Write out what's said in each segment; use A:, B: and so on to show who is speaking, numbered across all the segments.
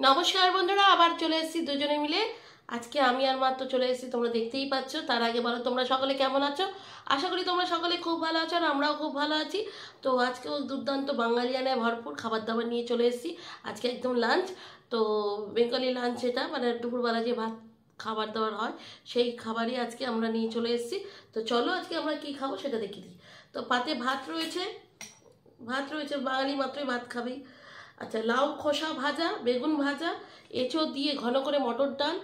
A: নমস্কার বন্ধুরা, আবার চলে এসেছি দুজনে মিলে। আজকে আমি আর মা তো চলে এসেছি, তোমরা দেখতেই পাচ্ছ। তার আগে বলো তোমরা সকলে কেমন আছো? আশা করি তোমরা সকলে খুব ভালো আছো, আর আমরাও খুব ভালো আছি। তো আজকেও দুর্দান্ত বাঙালিয়ানায় ভরপুর খাবার দাবার নিয়ে চলে এসেছি। আজকে একদম লাঞ্চ, তো বেঙ্গলি লাঞ্চ, এটা মানে দুপুরবেলা যে ভাত খাবার দাবার হয় সেই খাবারই আজকে আমরা নিয়ে চলে এসেছি। তো চলো আজকে আমরা কি খাবো সেটা দেখিয়ে দিই। তো পাতে ভাত রয়েছে, বাঙালি মাত্রই ভাত খাবেই। আচ্ছা, লাউ খোসা ভাজা, বেগুন ভাজা, এঁচোড় দিয়ে ঘন করে মটর ডাল,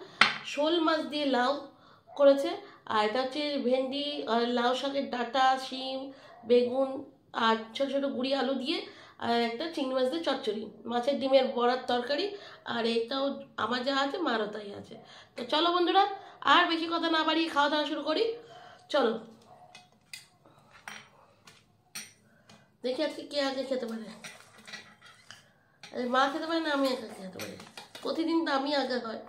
A: শোল মাছ দিয়ে লাউ করেছে, আর এটা হচ্ছে ভেন্ডি আর লাউ শাকের ডাঁটা, শিম, বেগুন আর ছোটো ছোটো গুঁড়ি আলু দিয়ে, আর একটা চিংড়ি মাছ দিয়ে চচ্চড়ি, মাছের ডিমের বড়ার তরকারি। আর এটাও আমার যা আছে মারও তাই আছে। তো চলো বন্ধুরা, আর বেশি কথা না বাড়িয়ে খাওয়া দাওয়া শুরু করি। চলো দেখি আজকে কে আগে খেতে পারে। মা খেতে পারে না, আমি একা খেতে পারি। প্রতিদিন তো আমি আগে হয়।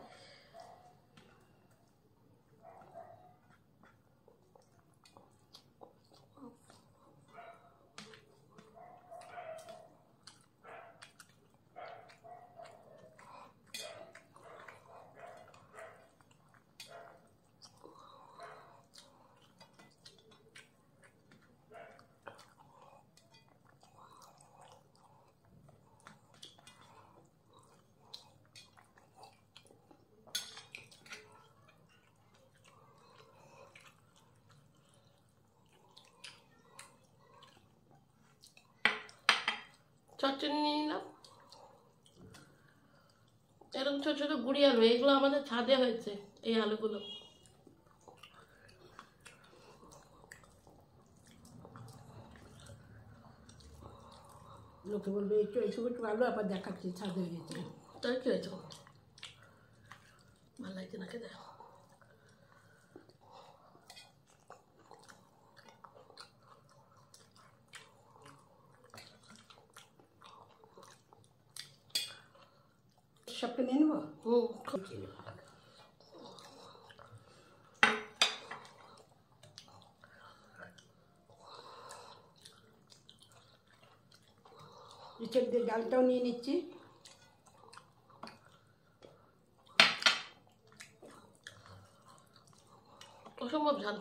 A: চচ্চড়ি নিয়ে নিলাম, এরকম ছোটো ছোটো গুঁড়ি আলু, এগুলো আমাদের ছাদে হয়েছে এই আলুগুলো।
B: লোকে বলবে একটু এইটুকু একটু আলু আবার দেখাচ্ছি ছাদ হয়ে গেছে।
A: তাই কি হয়েছে? ভালো লাগছে না খেতে।
B: সবটা নিয়ে নেবো। ইচড় দিয়ে ডালটাও নিয়ে নিচ্ছি।
A: অসম্ভব ঝাল।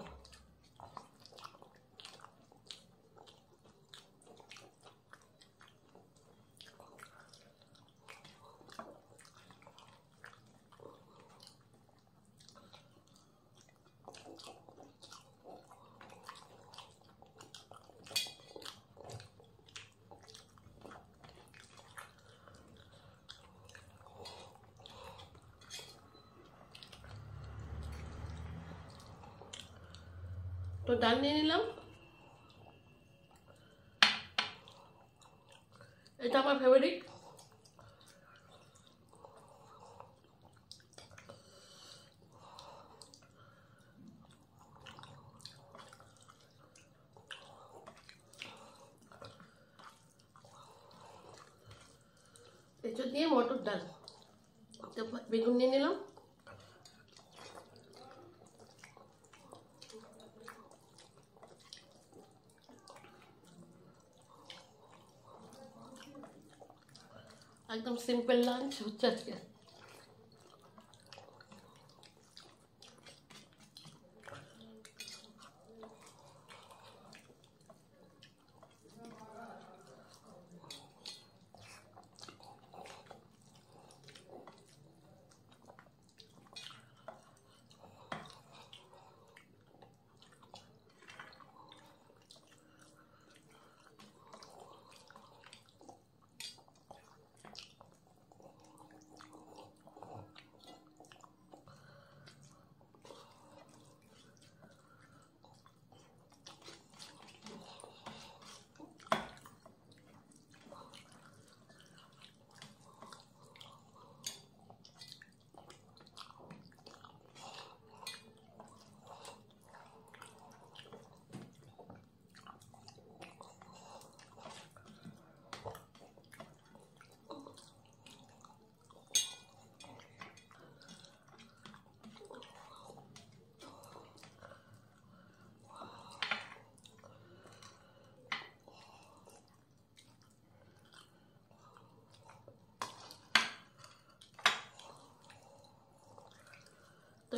A: তো ডাল নিয়ে নিলাম, এটা আমার ফেভারিট। এঁচোড় দিয়ে মটর ডাল। বেগুন নিয়ে নিলাম, একদম সিম্পল লাঞ্চ হচ্ছে আজকে।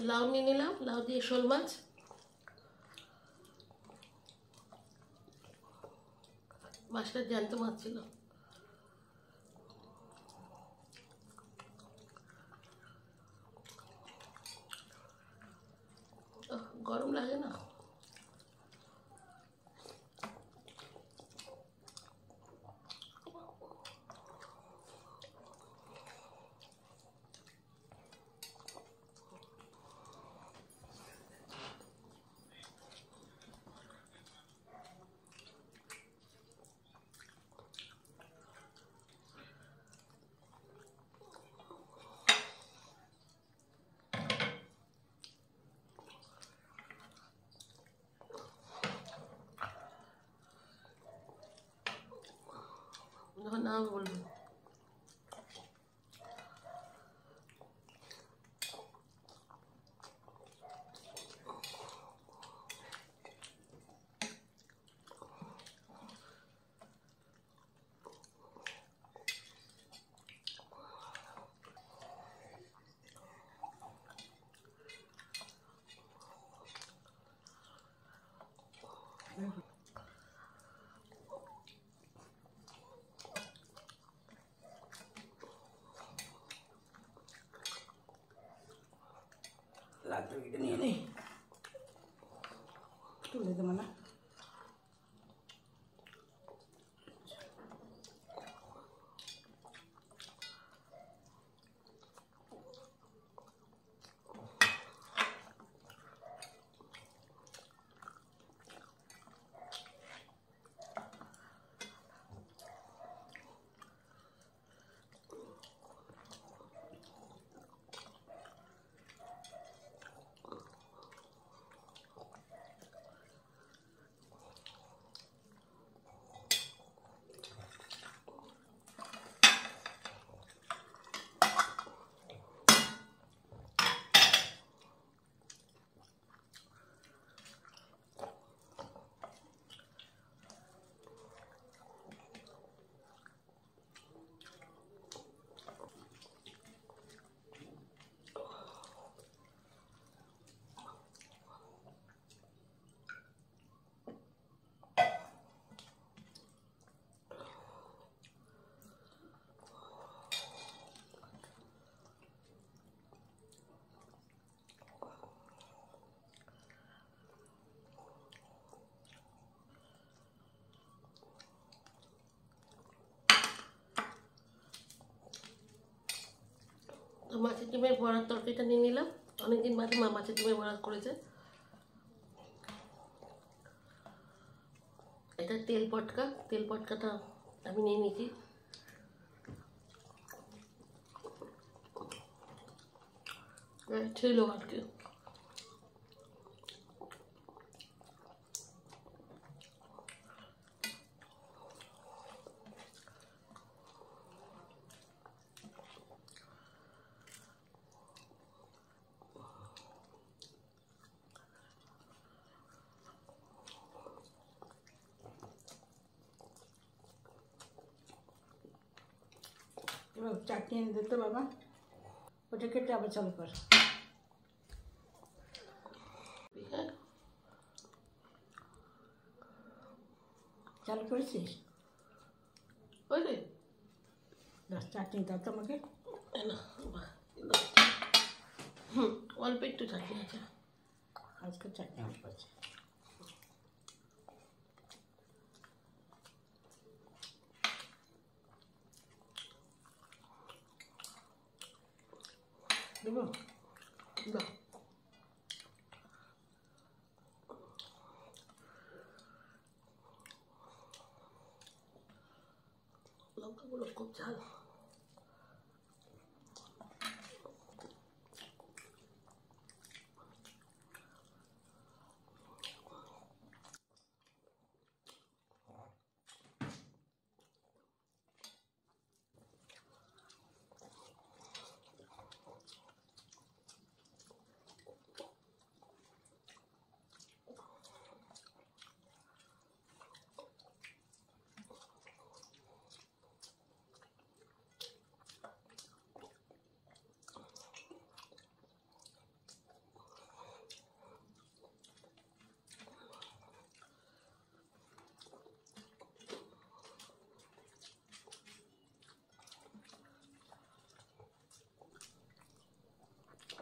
A: লাউ নিয়ে নিলাম, লাউ দিয়ে শোল মাছ। মাছটা জ্যান্ত মাছ ছিল। গরম লাগে না? যখন না বলবো।
B: লাড্ডু নিয়ে নেই, তুলে দেবো না।
A: তো মাছের ডিমের বড়ার তরকারিটা নিয়ে নিলাম। অনেকদিন বাদে মা মাছের ডিমের বড়া করেছে। এটা তেল পটকা, তেল পটকাটা আমি নিয়ে নিয়েছি। ছিল আর কি।
B: এবার চাটনি এনে দিতে বাবা, ওটা কেটে আবার চালু কর। চালু করেছিস?
A: ওই রে
B: চাটনি দাও তো আমাকে।
A: অল্প একটু চাটনি আছে।
B: আজকে চাটনি অল্প আছে। দেবো
A: না, লঙ্কাগুলো খুব ঝাল।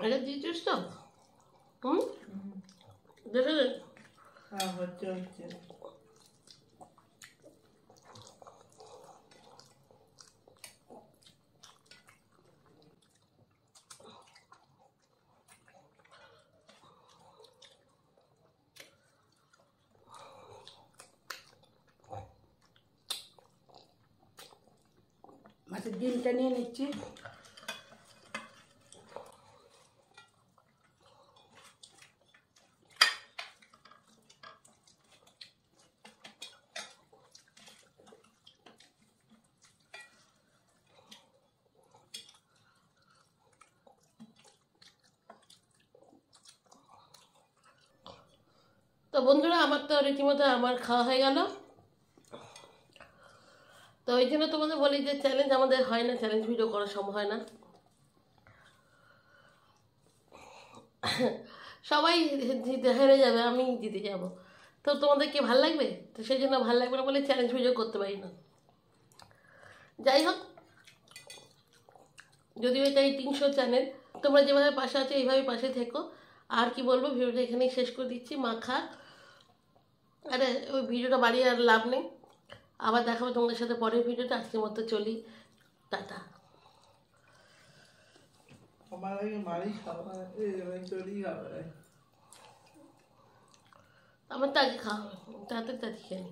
A: এটা দিয়েছিস তো? হুম, দেখে দে।
B: হ্যাঁ হচ্ছে হচ্ছে। মাছের ডিমটা নিয়ে নিচ্ছি।
A: তো বন্ধুরা, আমার তো রীতিমতো আমার খাওয়া হয়ে গেল। তো ওই জন্য তোমাদের বলি যে চ্যালেঞ্জ আমাদের হয় না, চ্যালেঞ্জ ভিডিও করা সম্ভব হয় না। সবাই হেরে যাবে, আমি জিতে যাব। তো তোমাদের কি ভাল লাগবে? তো সেই জন্য ভাল লাগবে না বলে চ্যালেঞ্জ ভিডিও করতে পারি না। যাই হোক, যদিও এটা এই 300 চ্যানেল, তোমরা যেভাবে পাশে আছো এইভাবে পাশে থেকো। আর কি বলবো, ভিডিওটা এখানেই শেষ করে দিচ্ছি। মা খাক। আরে ওই ভিডিওটা বাড়িয়ে আর লাভ নেই। আবার দেখাবো তোমাদের সাথে পরের ভিডিওটা। আজকের মতো চলি, টাটা।
B: আমার আগে মারি খাবার চলি খাবার।
A: আমার তো আগে খাওয়া হবে, তাড়াতাড়ি খেয়ে নিই।